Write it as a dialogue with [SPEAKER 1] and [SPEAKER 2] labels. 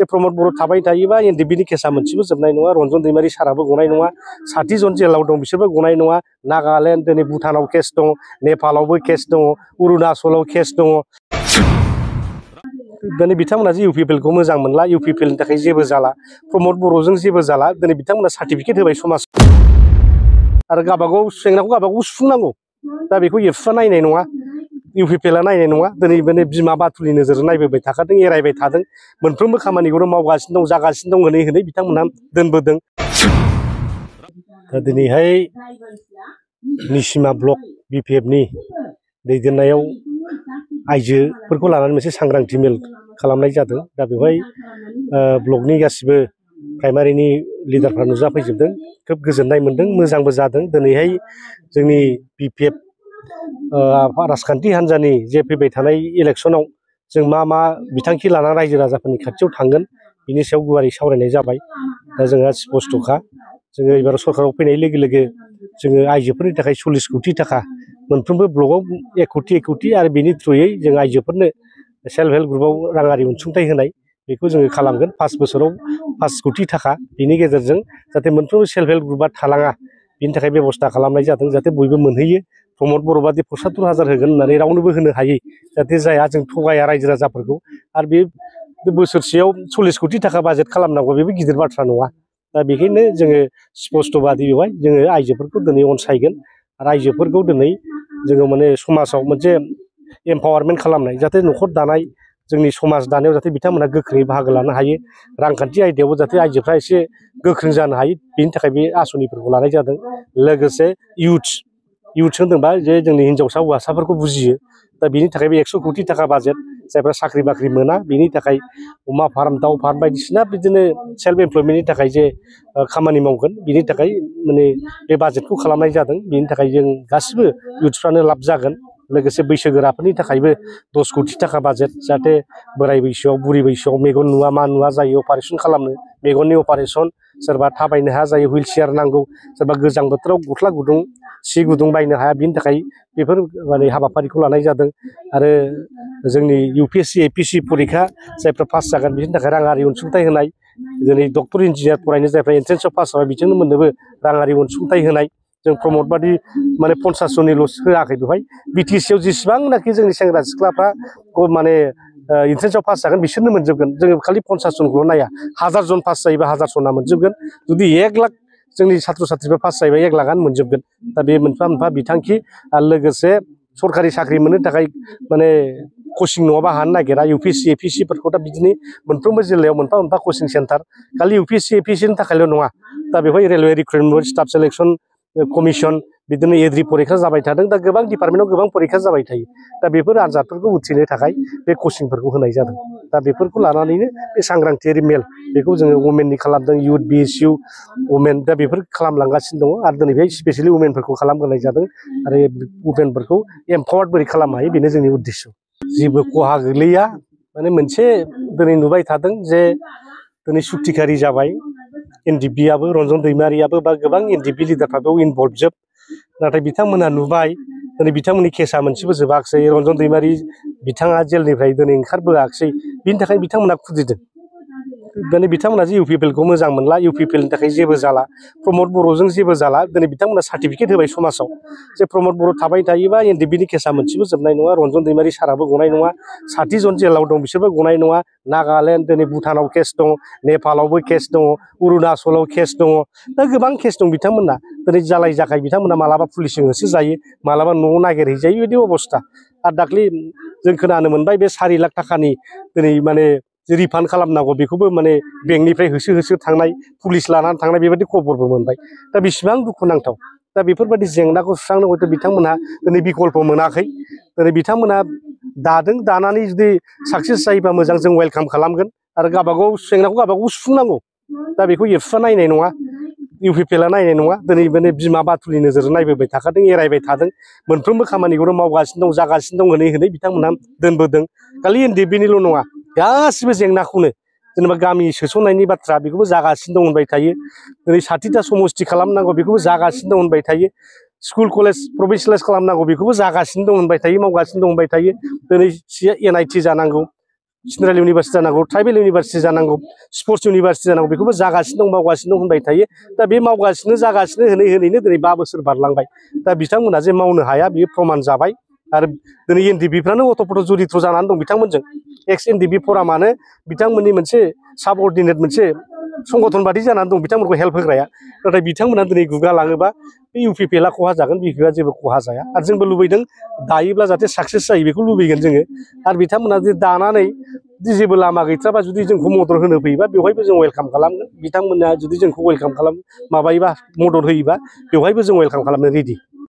[SPEAKER 1] जे प्रमद बर' थाबाय थायोबा एनडिएफबि नि केसा मोनसेबो जोबनाय नङा रन्जन दैमारि साराबो गनाय नङा 60 जन जेलाव दं बिसोरबो गनाय नङा नागालेण्ड दिनै भुटानाव केस दङ नेपालावबो केस दङ अरुणाचलाव केस दङ दिनै बिथांमोना जे इउपिपिएलखौ मोजां मोनला इउपिपिएलनि थाखाय जेबो जाला प्रमद बर'जों जेबो जाला दिनै बिथांमोना सार्टिफिकेट होबाय समाज आरो गाबागाव जेंनाखौ गाबागाव सुफुंनांगौ दा बेखौ एबसुआ नायनाय नङा इउपिपिएलआ नायनाय नङा दिनै माने बिमा बाथुलनि नोजोरजों नायबोबाय थाखादों एरायबाय थादों मोनफ्रोमबो खामानिखौनो मावगासिनो दं जागासिनो दं होनै होनै बिथांमोना दोनबोदों दा दिनैहाय निसिमा ब्लक बिपिएफनि दैदेननायाव आइजोफोरखौ लानानै मोनसे सांग्रांथि मेल खालामनाय जादों दा बेवहाय ब्लकनि गासिबो प्राइमारिनि लिडारफ्रा नुजाफैजोबदों खोब गोजोननाय मोनदों मोजांबो जादों दिनैहाय जोंनि बिपिएफ राजखान्थि हान्जानि जे फैबाय थानाय इलेक्सनाव जों मा बिथांखि लानानै रायजो राजाफोरनि खाथियाव थांगोन बिनि सायाव गुवारै सावरायनाय जाबाय दा जोंहा स्पष्टखा जोङो एबार सरकाराव फैनाय लोगो लोगो जोङो आइजोफोरनि थाखाय 40 कोटि थाखा मोनफ्रोमबो ब्लकआव 1 कोटि आरो बेनि थ्रुयै जों आइजोफोरनो सेल्फ हेल्प ग्रुपआव राङारि अनसुंथाइ होनाय बेखौ जोङो खालामगोन 5 बोसोराव 5 कोटि थाखा बिनि गेजेरजों जाहाथे मोनफ्रोमबो सेल्फ हेल्प ग्रुपआ थालाङा बिनि थाखाय बेबस्था खालामनाय जादों जाहाथे बयबो मोनहैयो प्रमद बर' बादि 75,000 होगोन होननानै रावनोबो होनो हायै जाहाथे जाया जों थगाया रायजो राजाफोरखौ आरो बे बोसोरसेयाव 40 कोटि थाखा बाजेट खालामनांगौ बेबो गिदिर बाथ्रा नङा दा बेखायनो जोङो स्पष्टबादि बेवहाय जोङो आइजोफोरखौ दिनै अनसायगोन आरो आइजोफोरखौ दिनै जोङो माने समाजाव मोनसे एम्पावारमेन्ट खालामनाय जाहाथे न'खर दानाय जोंनि समाज दानायाव जाहाथे बिथांमोना गोख्रोङै बाहागो लानो हायो रांखान्थि आयदायावबो जाहाथे आइजोफ्रा एसे गोख्रों जानो हायो बेनि थाखाय बे आसनिफोरखौ लानाय जादों लोगोसे इउथ्स होनदोंबा जे जोंनि हिन्जावसा हौवासाफोरखौ बुजियो दा बिनि थाखाय बे 100 कोटि थाखा बाजेट जायफ्रा साख्रि बाख्रि मोना बिनि थाखाय अमा फार्म दाउ फार्म बायदिसिना बिदिनो सेल्फ एमप्लयमेन्टनि थाखाय जे खामानि मावगोन बिनि थाखाय माने बे बाजेटखौ खालामनाय जादों बिनि थाखाय जों गासिबो इउथ्सफ्रानो लाब जागोन लोगोसे बैसोगोराफोरनि थाखायबो 10 कोटि थाखा बाजेट जाहाथे बोराय बैसोआव बुरि बैसोआव मेगन नुवा मा नुवा जायो अपारेसन खालामनो मेगननि अपारेसन सोरबा थाबायनो हाया जायो हुइल चेयार नांगौ सोरबा गोजां बोथोराव गस्ला गुदुं सि गुदुं बायनो हाया बिनि थाखाय बेफोर माने हाबाफारिखौ लानाय जादों आरो जोंनि UPSC APC परिखा जायफ्रा पास जागोन बिनि थाखाय राङारि अनसुंथाइ होनाय दिनै डक्टर इन्जिनियार फरायनो जायफ्रा एन्ट्रेन्सआव पास जाबाय बिथांमोननोबो राङारि अनसुंथाइ होनाय जों प्रमद बादि माने 50 जननिल' होआखै बेवहाय BTC आव जेसेबांनाखि जोंनि सेंग्रा सिख्लाफ्रा माने एन्ट्रेन्सआव पास जागोन बिसोरनो मोनजोबगोन जोङो खालि 50 जनखौल' नाया 1000 जन पास जायोबा 1000 जना मोनजोबगोन जुदि 1 लाख जोंनि छात्र छात्रीफ्रा पास जायोबा 1 लाखआनो मोनजोबगोन दा बे मोनफा मोनफा बिथांखि आरो लोगोसे सरकारि साख्रि मोननो थाखाय माने कचिं नङाबा हानो नागिरा UPSC APC फोरखौ दा बिदिनो मोनफ्रोमबो जिल्लायाव मोनफा मोनफा कचिं सेन्टार खालि UPSC APC नि थाखायल' नङा दा बेवहाय railway recruitment staff selection commission बिदिनो एग्रि परिखा जाबाय थादों दा गोबां डिपार्टमेन्टआव गोबां परिखा जाबाय थायो दा बेफोर आनजादफोरखौ उथ्रिनो थाखाय बे कचिंफोरखौ होनाय जादों दा बेफोरखौ लानानैनो बे सांग्रांथियारि मेल बेखौ जोङो वमेननि खालामदों युथ BSU वमेन दा बेफोर खालामलांगासिनो दङ आरो दिनै बे स्पेसियेलि वमेनफोरखौ खालामग्रोनाय जादों आरो वमेनफोरखौ एम्पावार्ड बोरै खालामनो हायो बेनो जोंनि उद्देश्य जेबो खहा गोग्लैया माने मोनसे दिनै नुबाय थादों जे दिनै सुक्तिखारि जाबाय एनडिएफबिआबो रन्जन दैमारियाबो बा गोबां एनडिएफबि लिडारफ्राबो इनभल्भ जोब नाथाय बिथांमोना नुबाय दिनै बिथांमोननि केसा मोनसेबो जोबाखिसै रन्जन दैमारि बिथाङा जेलनिफ्राय दिनै ओंखारबोआखिसै बिनि थाखाय बिथांमोना खुद्रिदों दिनै बिथांमोना जे इउपिपिएलखौ मोजां मोनला इउपिपिएलनि थाखाय जेबो जाला प्रमद बर'जों जेबो जाला दिनै बिथांमोना सार्टिफिकेट होबाय समाजाव जे प्रमद बर' थाबाय थायोबा एनडिएफबिनि केसा मोनसेबो जोबनाय नङा रन्जन दैमारि साराबो गनाय नङा 60 जन जेलाव दं बिसोरबो गनाय नङा नागालेण्ड दिनै भुटानाव केस दङ नेपालावबो केस दङ अरुणाचलाव केस दङ दा गोबां केस दं बिथांमोना दिनै जालाय जाखाय बिथांमोना मालाबा पुलिसजों होसो जायो मालाबा न'आव नागिरहैजायो बेबायदि अबस्था आरो दाख्लै जों खोनानो मोनबाय बे 4 लाख थाखानि दिनै माने रिफान्ड खालामनांगौ बेखौबो माने बेंकनिफ्राय होसो होसो थांनाय पुलिस लानानै थांनाय बेबायदि खबरबो मोनबाय दा बेसेबां दुखुनांथाव दा बेफोरबायदि जेंनाखौ सुस्रांनो हयथ' बिथांमोनहा दिनै बिकल्प मोनाखै दिनै बिथांमोना दादों दानानै जुदि साक्सेस जायोबा मोजां जों वेलकाम खालामगोन आरो गावबागाव जेंनाखौ गावबागाव सुफुंनांगौ दा बेखौ एबसुआ नायनाय नङा इउपिपिएलआ नायनाय नङा दिनै माने बिमा बाथुलनि नोजोरजों नायबोबाय थाखादों एरायबाय थादों मोनफ्रोमबो खामानिखौनो मावगासिनो दं जागासिनो दं होनै होनै बिथांमोनहा दोनबोदों खालि एनडिएफबिनिल' नङा गासिबो जेंनाखौनो जेनेबा गामि सोसननायनि बाथ्रा बेखौबो जागासिनो दं होनबाय थायो दिनै 60टा समस्ति खालामनांगौ बेखौबो जागासिनो दं होनबाय थायो स्कुल कलेज प्रभिन्सियेलाइज खालामनांगौ बेखौबो जागासिनो दं होनबाय थायो मावगासिनो दं होनबाय थायो दिनै NIT जानांगौ सेन्ट्रेल इउनिभारसिटि जानांगौ ट्राइबेल इउनिभारसिटि जानांगौ स्पर्ट्स इउनिभारसिटि जानांगौ बेखौबो जागासिनो दं मावगासिनो दं होनबाय थायो दा बे मावगासिनो जागासिनो होनैनो दिनै 5 बोसोर बारलांबाय दा बिथांमोना जे मावनो हाया बेयो प्रमान जाबाय आरो दिनै एनडिबिफ्रानो अत'पथ' जरित्र जानानै दं बिथांमोनजों एक्स एनडिबि फरामानो बिथांमोननि मोनसे साबअर्डिनेट मोनसे संगठन बादि जानानै दं बिथांमोनखौ हेल्प होग्राया नाथाय बिथांमोना दिनै गुगालाङोबा बे इउपिपिएलआ खहा जागोन बिपिएफआ जेबो खहा जाया आरो जोंबो लुबैदों दायोब्ला जाहाथे साक्सेस जायो बेखौ लुबैगोन जोङो आरो बिथांमोना जे दानानै जेबो लामा गैथ्राबा जुदि जोंखौ मदद होनो फैयोबा बेवहायबो जों वेलकाम खालामगोन बिथांमोना जुदि जोंखौ वेलकाम माबायोबा मदद होयोबा बेवहायबो जों वेलकाम खालामनो रेडि